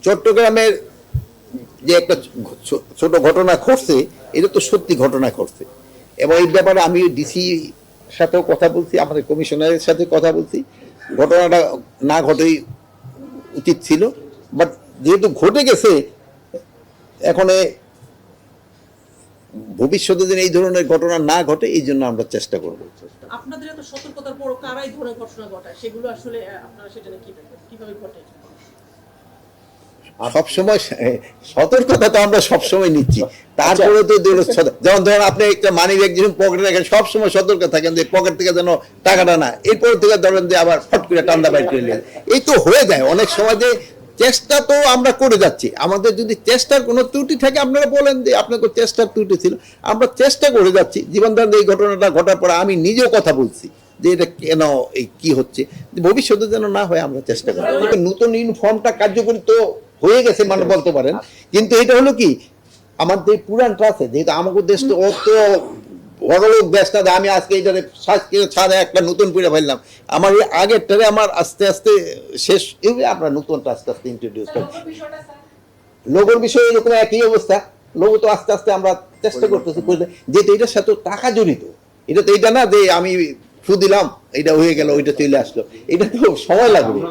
চট্টগ্রামের যে একটা ছোট ঘটনা ঘটছে, এটা তো সত্যি ঘটনা ঘটছে, এবং এই ব্যাপারে আমি ডিসি সাথেও কথা বলছি, আমাদের কমিশনারের সাথে কথা বলছি। ঘটনাটা না ঘটেই উচিত ছিল, বাট যেহেতু ঘটে গেছে, এখন ভবিষ্যতে যেন এই ধরনের ঘটনা না ঘটে, এই জন্য আমরা চেষ্টা করব। আপনাদের এত সতর্কতার পর কারা এই ধরনের ঘটনা ঘটায়, সেগুলো আসলে আপনারা সেটা কিভাবে ঘটে? সবসময় সতর্কতা তো আমরা সবসময় নিচ্ছি, তারপরে তো যেমন ধরেন আপনি একটা মানি ব্যাগ যখন পকেটে রাখেন, সবসময় সতর্ক থাকেন যে পকেট থেকে যেন টাকাটা না, এরপর থেকে ধরেন যে আবার ফট করে টান্দা বাইর করে নেন। এই তো হয়ে যায় অনেক সময়। যে চেষ্টা তো আমরা করে যাচ্ছি, আমাদের যদি চেষ্টার কোনো ত্রুটি থাকে আপনারা বলেন যে আপনাদের চেষ্টার ত্রুটি ছিল, আমরা চেষ্টা করে যাচ্ছি। জীবন দান এই ঘটনাটা ঘটার পরে আমি নিজেও কথা বলছি যে এটা কেন, এই কি হচ্ছে, ভবিষ্যতে যেন না হয় আমরা চেষ্টা করি। নতুন ইউনিফর্মটা কার্যকরী তো হয়ে গেছে মানে বলতে পারেন, কিন্তু এটা হলো কি আমাদের পুরানটা আছে, যেহেতু আমাদের দেশ তো অত বড়লোক দেশটা, আমি আজকে এইটারে ছাড়ে একটা নতুন পুরে ফেললাম, আমার এই আগেরটারে আমার আস্তে আস্তে শেষ, আমরা নতুনটা আস্তে আস্তে ইন্ট্রোডিউস করি। লোগোর বিষয়ে এরকম একই অবস্থা, লোগো তো আস্তে আস্তে আমরা চেষ্টা করতেছি, যেহেতু এটার সাথে টাকা জড়িত। এটা তো এইটা না যে আমি ফু দিলাম এটা হয়ে গেল, ওইটা চলে আসলো, এটা তো সময় লাগবে।